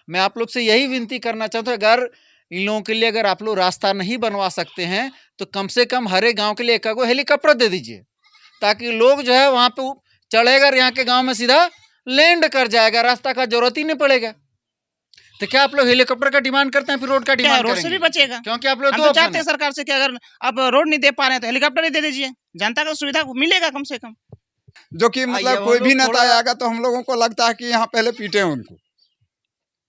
मैं आप लोग से यही विनती करना चाहता हूँ, अगर इन लोगों के लिए अगर आप लोग रास्ता नहीं बनवा सकते हैं तो कम से कम हर एक गाँव के लिए एक हेलीकॉप्टर दे दीजिए, ताकि लोग जो है वहाँ पे चढ़ेगा, यहाँ के गाँव में सीधा लैंड कर जाएगा, रास्ता का जरूरत ही नहीं पड़ेगा। तो क्या आप लोग हेलीकॉप्टर का डिमांड करते हैं, फिर रोड का डिमांड रोड से भी बचेगा, क्योंकि आप लोग हम तो चाहते हैं सरकार से कि अगर आप रोड नहीं दे पा रहे हैं तो हेलीकॉप्टर ही दे दीजिए, जनता को सुविधा मिलेगा कम से कम। जो कि मतलब कोई भी नेता आएगा तो हम लोगों को लगता है कि यहाँ पहले पीटे उनको,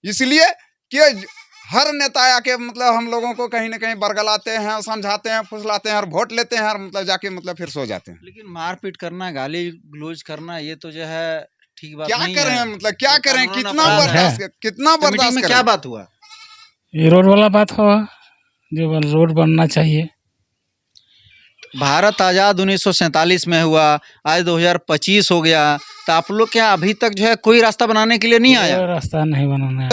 इसलिए कि हर नेता आके मतलब हम लोगों को कहीं ना कहीं बरगलाते हैं, समझाते हैं, फुसलाते हैं और वोट लेते हैं और मतलब जाके मतलब फिर सो जाते हैं। लेकिन मारपीट करना, गाली गलौज करना, ये तो जो है ठीक बात क्या नहीं करें है। मतलब क्या करें, कितना बर्दाश्त में क्या बात हुआ? ये रोड वाला बात हुआ, जो रोड बनना चाहिए। भारत आज़ाद 1947 में हुआ, आज 2025 हो गया, तो आप लोग क्या अभी तक जो है कोई रास्ता बनाने के लिए नहीं आया? रास्ता नहीं बनाना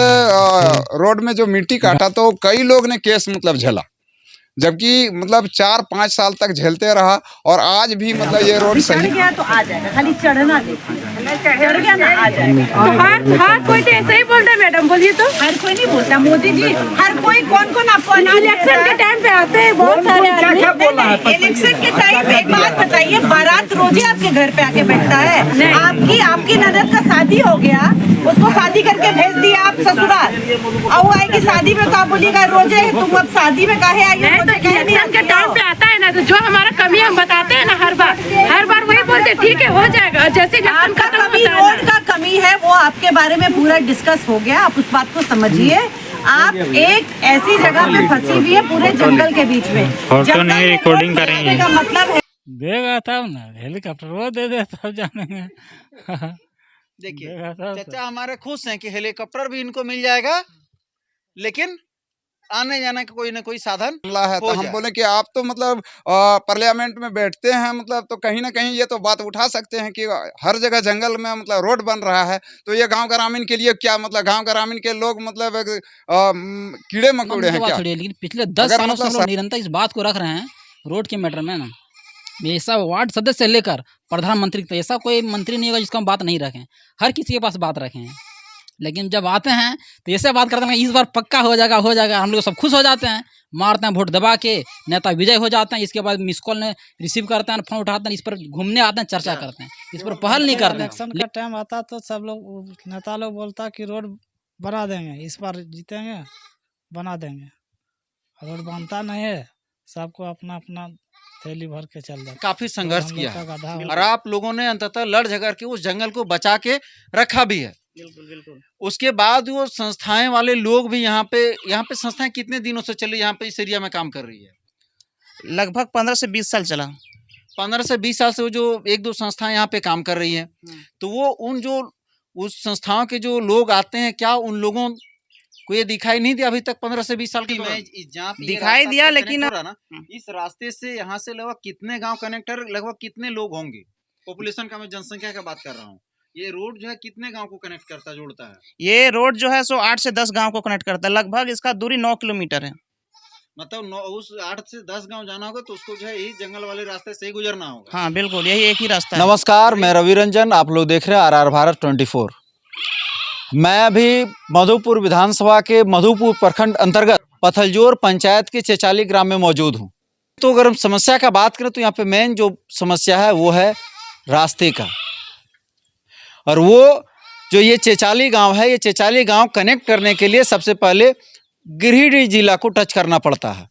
रोड में जो मिट्टी काटा तो कई लोग ने केस मतलब झेला, जबकि मतलब 4-5 साल तक झेलते रहा और आज भी मतलब ये रोड सही गया तो आ जाएगा, खाली चढ़ना चढ़ गया ना आ जाएगा। तो हर कोई तो ऐसे ही बोलता है मैडम, बोलिए तो। हर कोई नहीं बोलता मोदी जी, हर कोई कौन आपको इलेक्शन के टाइम पे आते हैं बहुत सारे आदमी। इलेक्शन के टाइम पे एक बात बताइए, बारात रोज ही आपके घर पे आके बैठता है? आपकी ननद का शादी हो गया, उसको शादी करके भेज दिया आप ससुराल, और वो आएगी शादी में तो आप बोलिएगा रोजे तुम अब शादी में काहे आई हो? तो इलेक्शन के टाइम पे आता है ना, तो जो हमारा कमी हम बताते हैं ना, हर बार वही बोलते ठीक है हो जाएगा। जैसे आपका कमी, रोड का कमी है, वो आपके बारे में पूरा डिस्कस हो गया, आप उस बात को समझिए। आप एक ऐसी जगह पे फंसी हुई है पूरे जंगल के बीच में, फोटो नहीं रिकॉर्डिंग करेंगे का मतलब है देगा तब ना, हेलीकॉप्टर वो दे दे तब जानेंगे। देखिए चाचा हमारे खुश हैं कि हेलीकॉप्टर भी इनको मिल जाएगा, लेकिन आने जाने का कोई ना कोई साधन है। तो हम बोले कि आप तो मतलब पार्लियामेंट में बैठते हैं, मतलब तो कहीं ना कहीं ये तो बात उठा सकते हैं कि हर जगह जंगल में मतलब रोड बन रहा है, तो ये गांव ग्रामीण के लिए क्या मतलब गांव ग्रामीण के लोग मतलब कीड़े मकोड़े हैं क्या? लेकिन पिछले 10 सालों से हम लोग निरंतर इस बात को रख रहे हैं रोड के मैटर में ना, ऐसा वार्ड सदस्य से लेकर प्रधानमंत्री तक ऐसा कोई मंत्री नहीं होगा जिसका हम बात नहीं रखें, हर किसी के पास बात रखें हैं। लेकिन जब आते हैं तो ऐसे बात करते हैं इस बार पक्का हो जाएगा, हम लोग सब खुश हो जाते हैं, मारते हैं वोट दबा के, नेता विजय हो जाते हैं। इसके बाद मिस कॉल ने रिसीव करते हैं, फोन उठाते हैं, इस पर घूमने आते हैं, चर्चा करते हैं, इस पर पहल नहीं करते हैं। इलेक्शन का टाइम आता तो सब लोग नेता लोग बोलता कि रोड बना देंगे, इस बार जीतेंगे बना देंगे, रोड बनता नहीं है, सबको अपना अपना थैली भर के चल जाए। काफी संघर्ष किया है और आप लोगों ने अंततः लड़ झगड़ के उस जंगल को बचा के रखा भी है। बिल्कुल। उसके बाद वो संस्थाएं वाले लोग भी यहाँ पे संस्थाएं कितने दिनों से चली यहाँ पे इस एरिया में काम कर रही है? लगभग 15 से 20 साल चला। 15 से 20 साल से वो जो 1-2 संस्थाएं यहाँ पे काम कर रही है, तो वो उस संस्थाओं के जो लोग आते हैं, क्या उन लोगों को ये दिखाई नहीं दिया अभी तक 15 से 20 साल की? दिखाई दिया, लेकिन इस रास्ते से यहाँ से लगभग कितने गांव कनेक्टर, लगभग कितने लोग होंगे? पॉपुलेशन का, मैं जनसंख्या का बात कर रहा हूँ। ये रोड जो है कितने गांव को कनेक्ट करता जोड़ता है? ये रोड जो है सो 8 से 10 गांव को कनेक्ट करता है, लगभग इसका दूरी 9 किलोमीटर है। मतलब उस 8 से 10 गांव जाना होगा तो उसको जो है यही जंगल वाले रास्ते से ही गुजरना होगा। हाँ बिल्कुल, यही एक ही रास्ता है। नमस्कार, मैं रवि रंजन, आप लोग देख रहे हैं RR भारत 24। मैं अभी मधुपुर विधानसभा के मधुपुर प्रखंड अंतर्गत पथलजोर पंचायत के चेचाली ग्राम में मौजूद हूँ। तो अगर हम समस्या का बात करें तो यहाँ पे मेन जो समस्या है वो है रास्ते का, और वो जो ये चेचाली गांव है, ये चेचाली गांव कनेक्ट करने के लिए सबसे पहले गिरिडीह जिला को टच करना पड़ता है,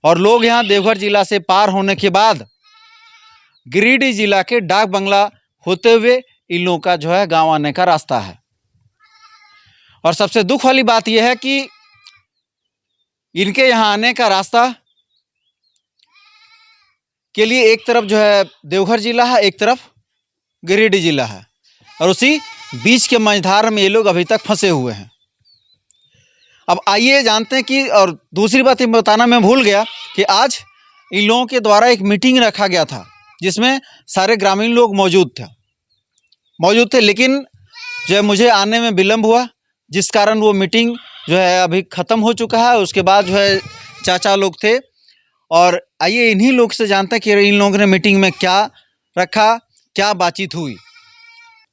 और लोग यहाँ देवघर जिला से पार होने के बाद गिरिडीह जिला के डाक बंगला होते हुए इन लोगों का जो है गांव आने का रास्ता है। और सबसे दुख वाली बात यह है कि इनके यहाँ आने का रास्ता के लिए एक तरफ जो है देवघर जिला है, एक तरफ गिरिडीह जिला है, और उसी बीच के मझधार में ये लोग अभी तक फंसे हुए हैं। अब आइए जानते हैं कि, और दूसरी बात ये बताना मैं भूल गया कि आज इन लोगों के द्वारा एक मीटिंग रखा गया था जिसमें सारे ग्रामीण लोग मौजूद थे, लेकिन जो है मुझे आने में विलम्ब हुआ, जिस कारण वो मीटिंग जो है अभी ख़त्म हो चुका है। उसके बाद जो है चाचा लोग थे, और आइए इन्हीं लोग से जानते हैं कि इन लोगों ने मीटिंग में क्या रखा, क्या बातचीत हुई।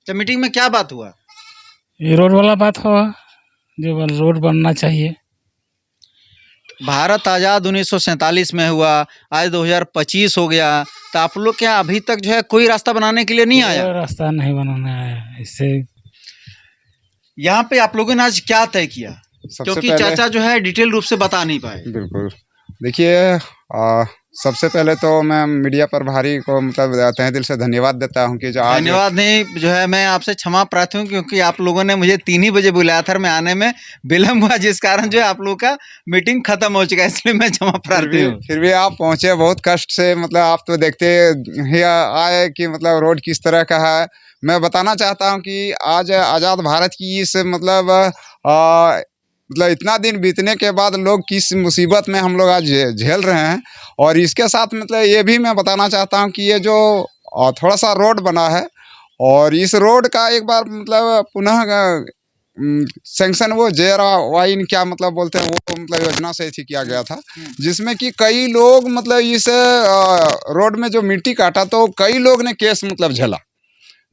तो मीटिंग में क्या बात हुआ? ये रोड वाला बात हुआ, जो रोड बनना चाहिए। भारत आज़ाद 1947 में हुआ, आज 2025 हो गया, तो आप लोग क्या अभी तक जो है कोई रास्ता बनाने के लिए नहीं आया? कोई रास्ता नहीं बनाना है इससे। यहाँ पे आप लोगों ने आज क्या तय किया? सबसे क्योंकि पहले चाचा जो है डिटेल रूप से बता नहीं पाए। बिल्कुल देखिए, सबसे पहले तो मैं मीडिया प्रभारी को मतलब तहे दिल से धन्यवाद देता हूँ कि जो आज धन्यवाद नहीं, जो है मैं आपसे क्षमा प्रार्थी हूँ, क्योंकि आप लोगों ने मुझे 3 ही बजे बुलाया था, मैं आने में विलम्ब हुआ, जिस कारण जो है आप लोगों का मीटिंग खत्म हो चुका है, इसलिए मैं क्षमा प्रार्थी हूँ। फिर भी आप पहुँचे बहुत कष्ट से, मतलब आप तो देखते ही आए कि मतलब रोड किस तरह का है। मैं बताना चाहता हूँ कि आज आज़ाद भारत की इस मतलब इतना दिन बीतने के बाद लोग किस मुसीबत में हम लोग आज झेल रहे हैं। और इसके साथ मतलब ये भी मैं बताना चाहता हूँ कि ये जो थोड़ा सा रोड बना है, और इस रोड का एक बार मतलब पुनः सैंक्शन वो जेरा वाइन क्या मतलब बोलते हैं, वो मतलब योजना से थी किया गया था, जिसमें कि कई लोग मतलब इस रोड में जो मिट्टी काटा तो कई लोग ने केस मतलब झेला,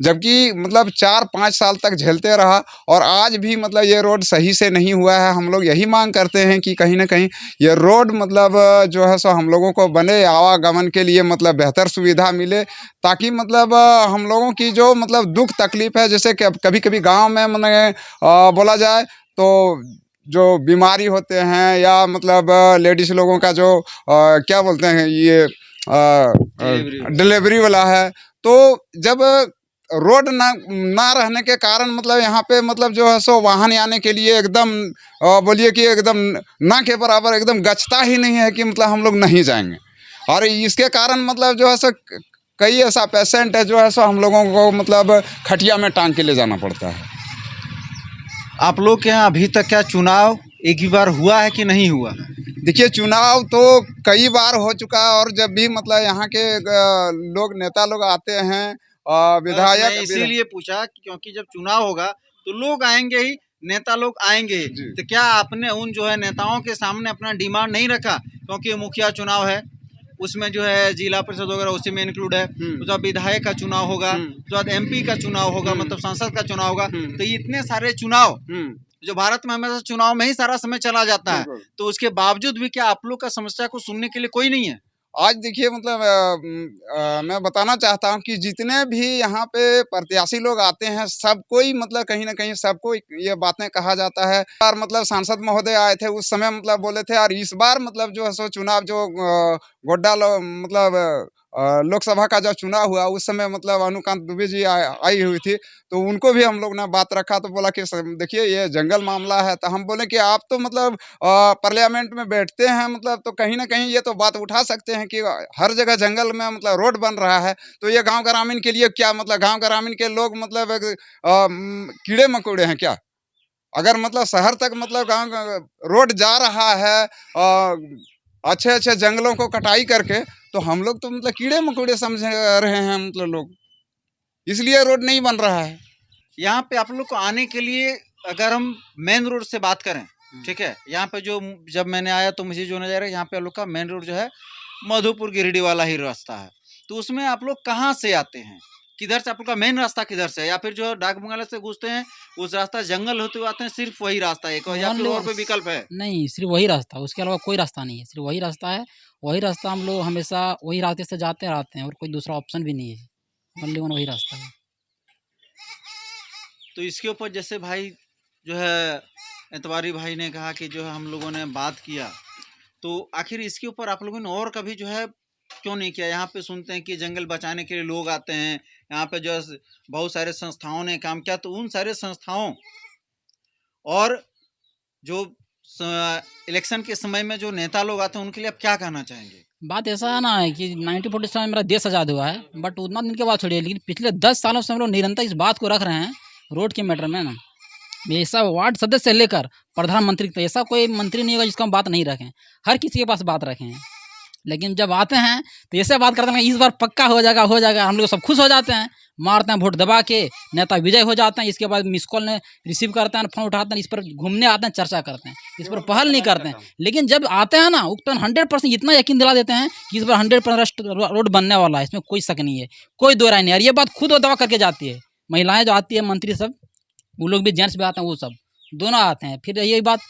जबकि मतलब 4-5 साल तक झेलते रहा। और आज भी मतलब ये रोड सही से नहीं हुआ है। हम लोग यही मांग करते हैं कि कहीं ना कहीं ये रोड मतलब जो है सो हम लोगों को बने, आवागमन के लिए मतलब बेहतर सुविधा मिले, ताकि मतलब हम लोगों की जो मतलब दुख तकलीफ है, जैसे कभी कभी गांव में मतलब बोला जाए तो जो बीमारी होते हैं या मतलब लेडीज़ लोगों का जो क्या बोलते हैं ये डिलीवरी वाला है, तो जब रोड ना रहने के कारण मतलब यहाँ पे मतलब जो है सो वाहन आने के लिए एकदम बोलिए कि एकदम ना के बराबर एकदम गचता ही नहीं है कि मतलब हम लोग नहीं जाएंगे। और इसके कारण मतलब जो है सो कई ऐसा पेशेंट है जो है सो हम लोगों को मतलब खटिया में टांग के ले जाना पड़ता है। आप लोग के यहाँ अभी तक क्या चुनाव एक ही बार हुआ है कि नहीं हुआ है? देखिए, चुनाव तो कई बार हो चुका है, और जब भी मतलब यहाँ के लोग नेता लोग आते हैं, मैं विधायक इसीलिए पूछा कि क्योंकि जब चुनाव होगा तो लोग आएंगे ही, नेता लोग आएंगे ही, तो क्या आपने उन जो है नेताओं के सामने अपना डिमांड नहीं रखा? क्योंकि मुखिया चुनाव है, उसमें जो है जिला परिषद वगैरह उसी में इंक्लूड है, उसके बाद विधायक का चुनाव होगा, उसके बाद MP का चुनाव होगा, मतलब सांसद का चुनाव होगा, तो इतने सारे चुनाव जो भारत में हमेशा चुनाव में ही सारा समय चला जाता है, तो उसके बावजूद भी क्या आप लोग का समस्या को सुनने के लिए कोई नहीं है? आज देखिए मतलब मैं बताना चाहता हूँ कि जितने भी यहाँ पे प्रत्याशी लोग आते हैं, सब कोई मतलब कहीं ना कहीं सबको ये बातें कहा जाता है। और मतलब सांसद महोदय आए थे उस समय मतलब बोले थे, और इस बार मतलब जो है सो चुनाव जो गोड्डा मतलब लोकसभा का जो चुनाव हुआ उस समय मतलब अनुकांत दुबे जी आई हुई थी, तो उनको भी हम लोग ने बात रखा, तो बोला कि देखिए ये जंगल मामला है। तो हम बोले कि आप तो मतलब पार्लियामेंट में बैठते हैं, मतलब तो कहीं ना कहीं ये तो बात उठा सकते हैं कि हर जगह जंगल में मतलब रोड बन रहा है, तो ये गांव ग्रामीण के लिए क्या मतलब गांव ग्रामीण के लोग मतलब कीड़े मकोड़े हैं क्या? अगर मतलब शहर तक मतलब गांव रोड जा रहा है अच्छे अच्छे जंगलों को कटाई करके, तो हम लोग तो मतलब कीड़े मकोड़े समझ रहे हैं मतलब लोग, इसलिए रोड नहीं बन रहा है। यहाँ पे आप लोग को आने के लिए अगर हम मेन रोड से बात करें, ठीक है, यहाँ पे जो जब मैंने आया तो मुझे जो नजर है, यहाँ पे आप लोग का मेन रोड जो है मधुपुर गिरिडीह वाला ही रास्ता है, तो उसमें आप लोग कहाँ से आते हैं? किधर से आप लोग का मेन रास्ता किधर से है? या फिर जो डाक बंगला से घुसते हैं उस रास्ता जंगल होते हुए आते हैं, सिर्फ वही रास्ता है या फिर और कोई विकल्प है? नहीं, सिर्फ वही रास्ता, उसके अलावा कोई रास्ता नहीं है, सिर्फ वही रास्ता है। वही रास्ता हम लोग हमेशा वही रास्ते से जाते रहते हैं, और कोई दूसरा ऑप्शन भी नहीं है, ओनली वन वही रास्ता है। तो इसके ऊपर जैसे भाई जो है एतवारी भाई ने कहा कि जो है हम लोगों ने बात किया, तो आखिर इसके ऊपर आप लोगों ने और कभी जो है क्यों नहीं किया? यहाँ पे सुनते हैं कि जंगल बचाने के लिए लोग आते हैं, यहाँ पे जो है बहुत सारे संस्थाओं ने काम किया, तो उन सारे संस्थाओं और जो इलेक्शन के समय में जो नेता लोग आते हैं उनके लिए आप क्या कहना चाहेंगे? बात ऐसा है ना कि 1947 में मेरा देश आज़ाद हुआ है, बट उतना दिन के बाद छोड़िए, लेकिन पिछले 10 सालों से हम लोग निरंतर इस बात को रख रहे हैं रोड के मैटर में ना। ऐसा वार्ड सदस्य से लेकर प्रधानमंत्री तक ऐसा कोई मंत्री नहीं होगा जिसको हम बात नहीं रखें, हर किसी के पास बात रखें हैं। लेकिन जब आते हैं तो ऐसे बात करते हैं इस बार पक्का हो जाएगा, हम लोग सब खुश हो जाते हैं, मारते हैं वोट दबा के, नेता विजय हो जाते हैं। इसके बाद मिस कॉल ने रिसीव करते हैं, फोन उठाते हैं, इस पर घूमने आते हैं, चर्चा करते हैं, इस पर पहल नहीं करते हैं। लेकिन जब आते हैं ना तो 100% इतना यकीन दिला देते हैं कि इस बार 100% रोड बनने वाला है, इसमें कोई शक नहीं है, कोई दो राय नहीं है। और ये बात खुद वो दवा करके जाती है, महिलाएं जो आती है, मंत्री सब, वो लोग भी जेंट्स भी आते हैं, वो सब दोनों आते हैं। फिर यही बात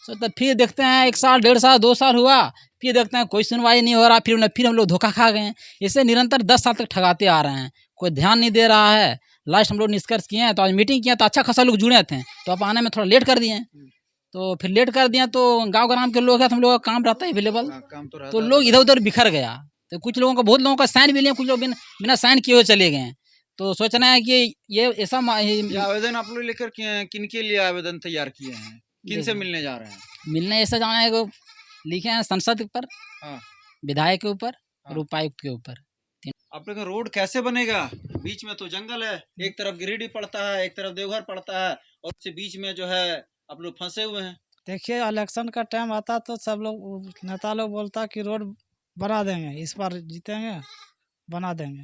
तो फिर देखते हैं 1 साल 1.5 साल 2 साल हुआ, फिर देखते हैं कोई सुनवाई नहीं हो रहा, फिर हम लोग धोखा खा गए हैं। इसे निरंतर 10 साल तक ठगाते आ रहे हैं, कोई ध्यान नहीं दे रहा है। लास्ट हम लोग निष्कर्ष किए हैं, तो आज मीटिंग किया तो अच्छा खासा लोग जुड़े थे, तो अब आने में थोड़ा लेट कर दिए हैं। तो फिर लेट कर दिया तो गाँव ग्राम के लोग हैं तो हम लोगों का काम रहता है अवेलेबल, काम तो रहता तो लोग इधर उधर बिखर गया। तो कुछ लोगों का, बहुत लोगों का साइन भी लिया, कुछ लोग बिना साइन किए हुए चले गए हैं। तो सोचना है कि ये ऐसा ये आवेदन आप लोग लेकर किन के लिए आवेदन तैयार किए हैं, किन से मिलने जा रहे हैं? मिलने ऐसा जाना है को लिखे हैं संसद पर, हाँ। विधायक के ऊपर हाँ। और उपायुक्त के ऊपर। आप लोग का रोड कैसे बनेगा? बीच में तो जंगल है, एक तरफ गिरिडीह पड़ता है, एक तरफ देवघर पड़ता है, और उसके बीच में जो है आप लोग फंसे हुए हैं। देखिए इलेक्शन का टाइम आता तो सब लोग नेता लोग बोलता कि रोड बना देंगे, इस बार जीतेंगे बना देंगे।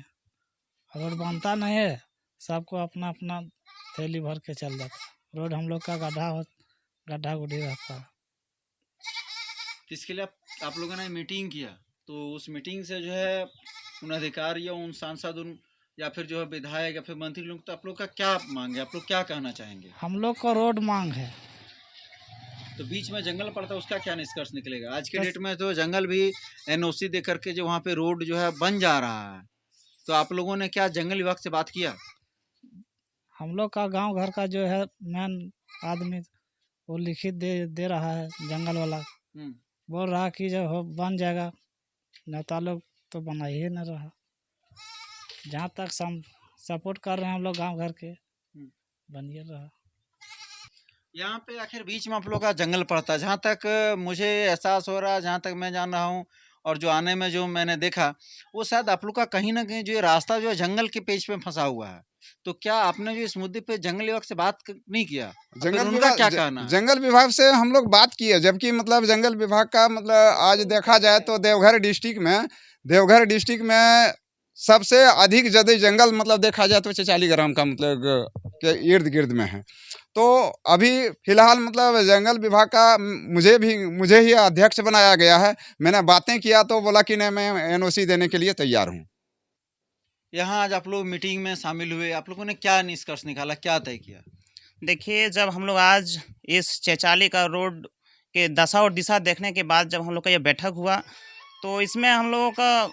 रोड बनता नहीं है, सबको अपना अपना थैली भर के चल जाता। रोड हम लोग का गड्ढा गुड्ढी रहता है। इसके लिए आप लोगों ने मीटिंग किया, तो उस मीटिंग से जो है उन अधिकारियों, उन सांसद, उन या फिर जो है विधायक या फिर मंत्री लोग, तो आप लोग का क्या मांग है, आप लोग क्या कहना चाहेंगे? हम लोग को रोड मांग है। तो बीच में जंगल पड़ता है, उसका क्या निष्कर्ष निकलेगा? आज के बस- डेट में तो जंगल भी एनओसी दे करके जो वहाँ पे रोड जो है बन जा रहा है, तो आप लोगों ने क्या जंगल विभाग से बात किया? हम लोग का गांव घर का जो है मेन आदमी वो लिखित दे रहा है, जंगल वाला बोल रहा कि जो हो बन जाएगा। नेता लोग तो बना ही नहीं रहा। जहाँ तक सपोर्ट कर रहे हैं हम लोग गांव घर के, बनिए रहा। यहाँ पे आखिर बीच में आप लोग का जंगल पड़ता है, जहाँ तक मुझे एहसास हो रहा है, जहाँ तक मैं जान रहा हूँ, और जो आने में जो मैंने देखा, वो शायद आप लोग का कहीं ना कहीं जो ये रास्ता जो है जंगल के पेच पे फंसा हुआ है। तो क्या आपने जो इस मुद्दे पे जंगल विभाग से बात नहीं किया? जंगल उनका क्या कहना है? जंगल विभाग से हम लोग बात किए, जबकि मतलब जंगल विभाग का मतलब आज देखा जाए तो देवघर डिस्ट्रिक्ट में सबसे अधिक ज्यादा जंगल मतलब देखा जाए तो 44 ग्राम का मतलब के इर्द गिर्द में है। तो अभी फिलहाल मतलब जंगल विभाग का मुझे ही अध्यक्ष बनाया गया है। मैंने बातें किया तो बोला कि नहीं, मैं एनओसी देने के लिए तैयार हूँ। यहाँ आज आप लोग मीटिंग में शामिल हुए, आप लोगों ने क्या निष्कर्ष निकाला, क्या तय किया? देखिए, जब हम लोग आज इस 46 का रोड के दशा और दिशा देखने के बाद जब हम लोग का ये बैठक हुआ, तो इसमें हम लोगों का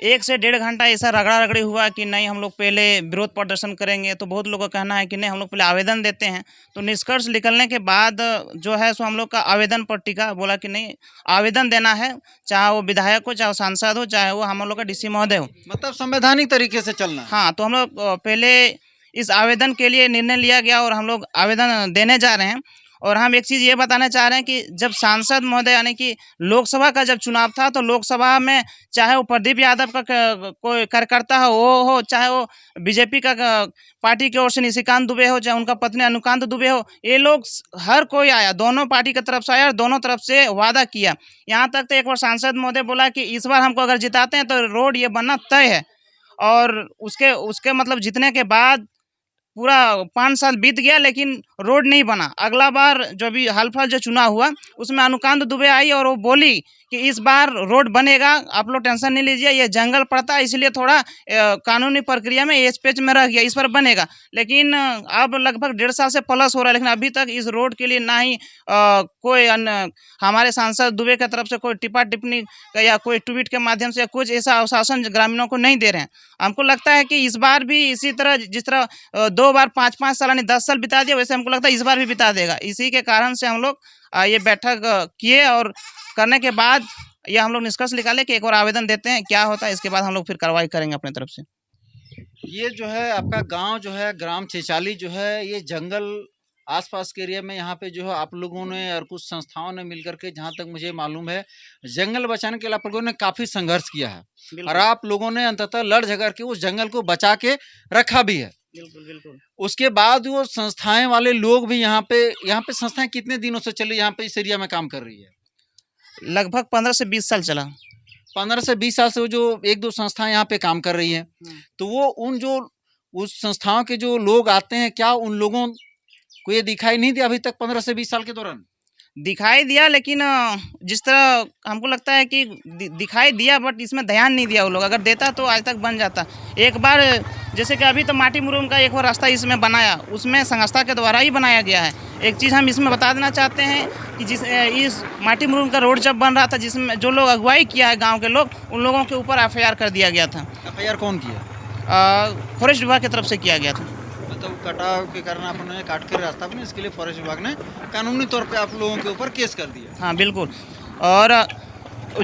1 से 1.5 घंटा ऐसा रगड़ा रगड़ी हुआ कि नहीं हम लोग पहले विरोध प्रदर्शन करेंगे। तो बहुत लोगों का कहना है कि नहीं हम लोग पहले आवेदन देते हैं। तो निष्कर्ष निकलने के बाद जो है सो हम लोग का आवेदन पर टिका, बोला कि नहीं आवेदन देना है, चाहे वो विधायक हो, चाहे वो सांसद हो, चाहे वो हम लोग का डीसी महोदय हो। मतलब संवैधानिक तरीके से चलना है। हाँ, तो हम लोग पहले इस आवेदन के लिए निर्णय लिया गया और हम लोग आवेदन देने जा रहे हैं। और हम एक चीज़ ये बताना चाह रहे हैं कि जब सांसद महोदय यानी कि लोकसभा का जब चुनाव था, तो लोकसभा में चाहे वो प्रदीप यादव का कोई कार्यकर्ता हो, चाहे वो बीजेपी का पार्टी की ओर से निशिकांत दुबे हो, चाहे उनका पत्नी अनुकांत दुबे हो, ये लोग हर कोई आया, दोनों पार्टी की तरफ से आया और दोनों तरफ से वादा किया। यहाँ तक तो एक बार सांसद महोदय बोला कि इस बार हमको अगर जिताते हैं तो रोड ये बनना तय है। और उसके मतलब जीतने के बाद पूरा 5 साल बीत गया लेकिन रोड नहीं बना। अगला बार जो भी हाल-फिलहाल जो चुनाव हुआ उसमें अनुकांत दुबे आई और वो बोली कि इस बार रोड बनेगा, आप लोग टेंशन नहीं लीजिए, ये जंगल पड़ता है इसलिए थोड़ा कानूनी प्रक्रिया में ये पेच में रह गया, इस पर बनेगा। लेकिन अब लगभग 1.5 साल से प्लस हो रहा है, लेकिन अभी तक इस रोड के लिए ना ही कोई हमारे सांसद दुबे की तरफ से कोई टिप्पा टिप्पणी या कोई ट्वीट के माध्यम से कुछ ऐसा आश्वासन ग्रामीणों को नहीं दे रहे हैं। हमको लगता है कि इस बार भी इसी तरह जिस तरह 2 बार 5-5 साल यानी 10 साल बिता दिया, वैसे हमको लगता है इस बार भी बिता देगा। इसी के कारण से हम लोग ये बैठक किए और करने के बाद ये हम लोग निष्कर्ष निकाले कि एक और आवेदन देते हैं, क्या होता है इसके बाद हम लोग फिर कार्रवाई करेंगे अपने तरफ से। ये जो है आपका गांव जो है ग्राम 46 जो है, ये जंगल आसपास के एरिया में, यहाँ पे जो है आप लोगों ने और कुछ संस्थाओं ने मिलकर के, जहाँ तक मुझे मालूम है, जंगल बचाने के लिए आप लोगों ने काफ़ी संघर्ष किया है और आप लोगों ने अंततः लड़ झगड़ के उस जंगल को बचा के रखा भी है। बिल्कुल। उसके बाद वो संस्थाएं वाले लोग भी यहाँ पे संस्थाएं कितने दिनों से चली यहाँ पे इस एरिया में काम कर रही है? लगभग 15 से 20 साल चला। 15 से 20 साल से वो जो 1-2 संस्थाएं यहाँ पे काम कर रही हैं, तो वो उस संस्थाओं के जो लोग आते हैं, क्या उन लोगों को ये दिखाई नहीं दिया अभी तक 15 से 20 साल के दौरान? दिखाई दिया, लेकिन जिस तरह हमको लगता है कि दिखाई दिया, बट इसमें ध्यान नहीं दिया वो लोग। अगर देता तो आज तक बन जाता। एक बार जैसे कि अभी तो माटी मुरूम का एक और रास्ता इसमें बनाया, उसमें संस्था के द्वारा ही बनाया गया है। एक चीज़ हम इसमें बता देना चाहते हैं कि इस माटी मुरूम का रोड जब बन रहा था, जिसमें जो लोग अगुवाई किया है गाँव के लोग, उन लोगों के ऊपर FIR कर दिया गया था। FIR कौन किया? फॉरेस्ट विभाग की तरफ से किया गया था। मतलब कटाव के कारण आप उन्होंने काट कर रास्ता बना, इसके लिए फॉरेस्ट विभाग ने कानूनी तौर पे आप लोगों के ऊपर केस कर दिया। हाँ बिल्कुल। और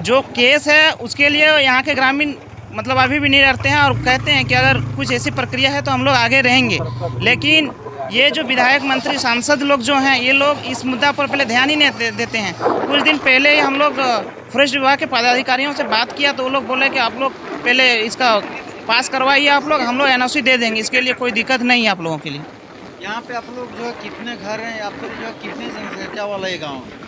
जो केस है उसके लिए यहाँ के ग्रामीण मतलब अभी भी नहीं डरते हैं और कहते हैं कि अगर कुछ ऐसी प्रक्रिया है तो हम लोग आगे रहेंगे। लेकिन ये जो विधायक, मंत्री, सांसद लोग जो हैं, ये लोग इस मुद्दा पर पहले ध्यान ही नहीं देते हैं। कुछ दिन पहले ही हम लोग फॉरेस्ट विभाग के पदाधिकारियों से बात किया तो वो लोग बोले कि आप लोग पहले इसका पास करवाइए, आप लोग, हम लोग NOC दे देंगे, इसके लिए कोई दिक्कत नहीं है आप लोगों के लिए। यहाँ पे आप लोग जो है कितने घर हैं या फिर जो है कितनी जनसंख्या वाला ये गाँव है?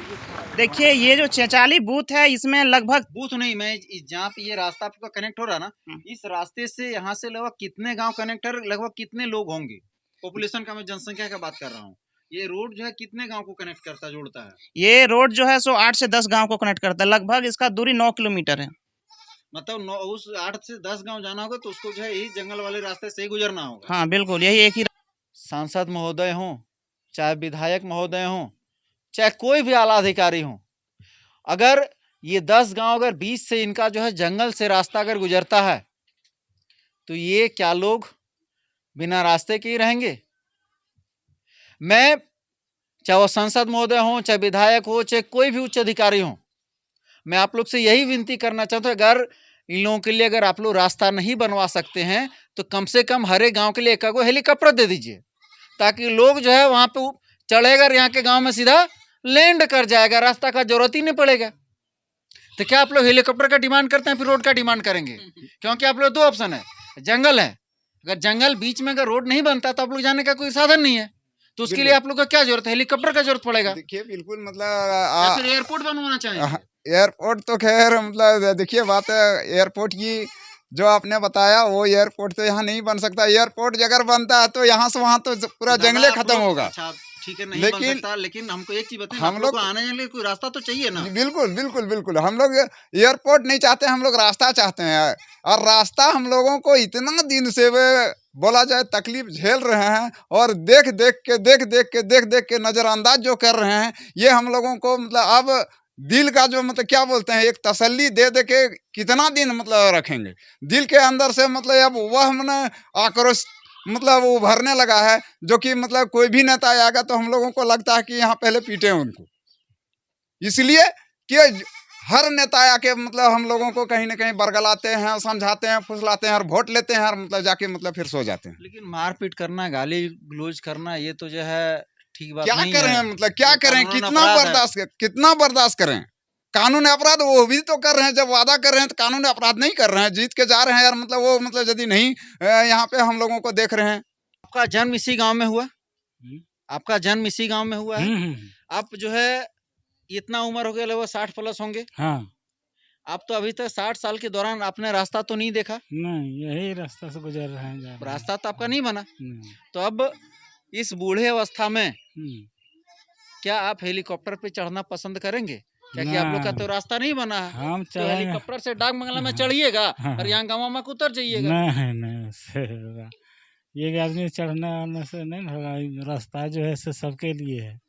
देखिए ये जो 46 बूथ है, इसमें लगभग बूथ नहीं, मैं जहाँ पे ये रास्ता आपका कनेक्ट हो रहा ना, इस रास्ते से यहाँ से लगभग कितने गांव कनेक्ट है, लगभग कितने लोग होंगे? पॉपुलेशन का, मैं जनसंख्या का बात कर रहा हूँ। ये रोड जो है कितने गांव को कनेक्ट करता, जोड़ता है? ये रोड जो है सो 8 से 10 गांव को कनेक्ट करता है। लगभग इसका दूरी 9 किलोमीटर है। मतलब उस 8 से 10 गांव जाना होगा तो उसको जो है यही जंगल वाले रास्ते से ही गुजरना होगा। हाँ बिल्कुल, यही एक ही। सांसद महोदय हों, चाहे विधायक महोदय हों, चाहे कोई भी आला अधिकारी हों, अगर ये 10 गांव अगर बीच से इनका जो है जंगल से रास्ता अगर गुजरता है तो ये क्या लोग बिना रास्ते के ही रहेंगे? मैं, चाहे वो सांसद महोदय हों, चाहे विधायक हो, चाहे कोई भी उच्च अधिकारी हो, मैं आप लोग से यही विनती करना चाहता हूँ, अगर इन लोगों के लिए अगर आप लोग रास्ता नहीं बनवा सकते हैं तो कम से कम हर एक गाँव के लिए एक हेलीकॉप्टर दे दीजिए, ताकि लोग जो है वहाँ पे चढ़ेगा, यहाँ के गाँव में सीधा लैंड कर जाएगा, रास्ता का जरूरत ही नहीं पड़ेगा। तो क्या आप लोग हेलीकॉप्टर का डिमांड करते हैं, फिर रोड का डिमांड करेंगे? क्योंकि आप लोग 2 ऑप्शन है, जंगल है, अगर जंगल बीच में अगर रोड नहीं बनता तो आप लोग जाने का कोई साधन नहीं है, तो उसके लिए आप लोग का क्या जरूरत है? हेलीकॉप्टर का जरूरत पड़ेगा। देखिए बिल्कुल मतलब फिर एयरपोर्ट बनवाना चाहिए। एयरपोर्ट तो खैर मतलब देखिए बात है एयरपोर्ट की, जो आपने बताया वो एयरपोर्ट तो यहाँ नहीं बन सकता। एयरपोर्ट अगर बनता है तो यहाँ से वहाँ तो पूरा जंगले खत्म होगा। अच्छा ठीक है, नहीं बन सकता, लेकिन हमको एक चीज बताइए, हम लोग को आने जाने के लिए कोई रास्ता तो चाहिए ना? बिल्कुल बिल्कुल बिल्कुल, हम लोग एयरपोर्ट नहीं चाहते, हम लोग रास्ता चाहते हैं। और रास्ता हम लोगों को इतना दिन से बोला जाए तकलीफ झेल रहे हैं, और देख देख के नजरअंदाज जो कर रहे हैं, ये हम लोगों को मतलब अब दिल का जो मतलब क्या बोलते हैं, एक तसल्ली दे दे के कितना दिन मतलब रखेंगे दिल के अंदर से। मतलब अब वह मैंने आक्रोश मतलब उभरने लगा है, जो कि मतलब कोई भी नेता आएगा तो हम लोगों को लगता है कि यहाँ पहले पीटे उनको, इसलिए कि हर नेता आके मतलब हम लोगों को कहीं ना कहीं बरगलाते हैं, समझाते हैं, फुसलाते हैं और वोट लेते हैं, और मतलब जाके मतलब फिर सो जाते हैं। लेकिन मारपीट करना, गाली गलौज करना, ये तो जो है ठीक बात क्या नहीं करें है। मतलब क्या करें, कितना बर्दाश्त करें? कानून अपराध वो भी तो कर रहे हैं, जब वादा कर रहे हैं तो कानून अपराध नहीं कर रहे हैं, जीत के जा रहे हैं यार। मतलब वो मतलब यदि नहीं यहाँ पे हम लोगों को देख रहे हैं। आपका जन्म इसी गांव में हुआ? आपका जन्म इसी गांव में हुआ है? आप जो है इतना उम्र हो गया, लगभग 60 प्लस होंगे। हाँ आप तो अभी तक 60 साल के दौरान आपने रास्ता तो नहीं देखा? नहीं, यही रास्ता से गुजर रहे हैं, रास्ता तो आपका नहीं बना, नहीं। तो अब इस बूढ़े अवस्था में क्या आप हेलीकॉप्टर पे चढ़ना पसंद करेंगे? क्योंकि आप लोग का तो रास्ता नहीं बना है, हम तो हेलीकॉप्टर से डाक बंगला में चढ़िएगा और यहाँ गाँव में उतर जाइएगा। नहीं उससे होगा, एक आदमी चढ़ने आने से नहीं होगा। रास्ता जो है से सबके लिए है,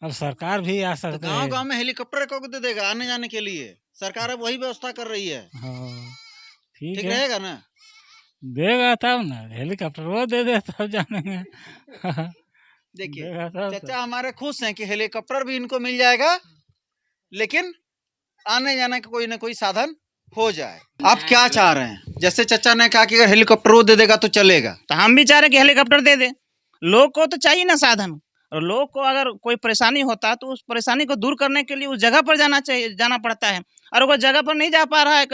अब सरकार भी आ सकती है। गाँव में हेलीकॉप्टर को दे देगा आने जाने के लिए, सरकार अब वही व्यवस्था कर रही है। ठीक रहेगा ना? देगा तब ना, हेलीकॉप्टर वो दे दे तब जानेंगे। देखिए चाचा हमारे खुश हैं कि हेलीकॉप्टर भी इनको मिल जाएगा, लेकिन आने जाने का कोई ना कोई साधन हो जाए। आप क्या चाह रहे हैं? जैसे चाचा ने कहा कि अगर हेलीकॉप्टर वो दे देगा तो चलेगा, तो हम भी चाह रहे हैं कि हेलीकॉप्टर दे दे। लोग को तो चाहिए ना साधन, और लोग को अगर कोई परेशानी होता है तो उस परेशानी को दूर करने के लिए उस जगह पर जाना पड़ता है। और वो जगह पर नहीं जा पा रहा है,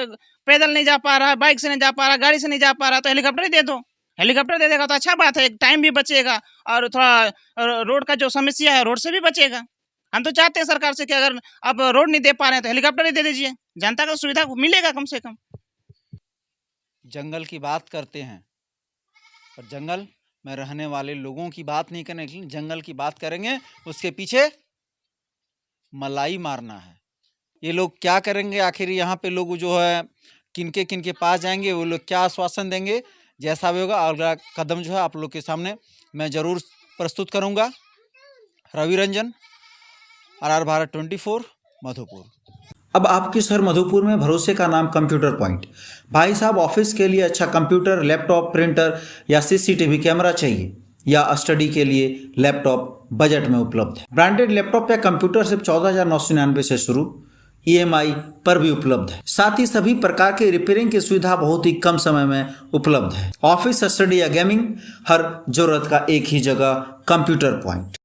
पैदल नहीं जा पा रहा है, बाइक से नहीं जा पा रहा, गाड़ी से नहीं जा पा रहा, तो हेलीकॉप्टर ही दे दो। हेलीकॉप्टर दे देगा तो अच्छा बात है, टाइम भी बचेगा और थोड़ा रोड का जो समस्या है रोड से भी बचेगा। हम तो चाहते हैं सरकार से कि अगर आप रोड नहीं दे पा रहे हैं तो हेलीकॉप्टर ही दे दीजिए, जनता को सुविधा मिलेगा कम से कम। जंगल की बात करते हैं और जंगल में रहने वाले लोगों की बात नहीं करेंगे, जंगल की बात करेंगे, उसके पीछे मलाई मारना है। ये लोग क्या करेंगे आखिर, यहाँ पे लोग जो है किनके पास जाएंगे, वो लोग क्या आश्वासन देंगे, जैसा भी होगा अगला कदम जो है आप लोग के सामने मैं ज़रूर प्रस्तुत करूँगा। रवि रंजन, RR भारत 24, मधुपुर। अब आपके शहर मधुपुर में भरोसे का नाम कंप्यूटर पॉइंट। भाई साहब, ऑफिस के लिए अच्छा कंप्यूटर, लैपटॉप, प्रिंटर या CCTV कैमरा चाहिए या स्टडी के लिए लैपटॉप बजट में उपलब्ध है। ब्रांडेड लैपटॉप या कंप्यूटर सिर्फ 14,999 से शुरू, EMI पर भी उपलब्ध है। साथ ही सभी प्रकार के रिपेयरिंग की सुविधा बहुत ही कम समय में उपलब्ध है। ऑफिस, स्टडी या गेमिंग, हर जरूरत का एक ही जगह कंप्यूटर पॉइंट।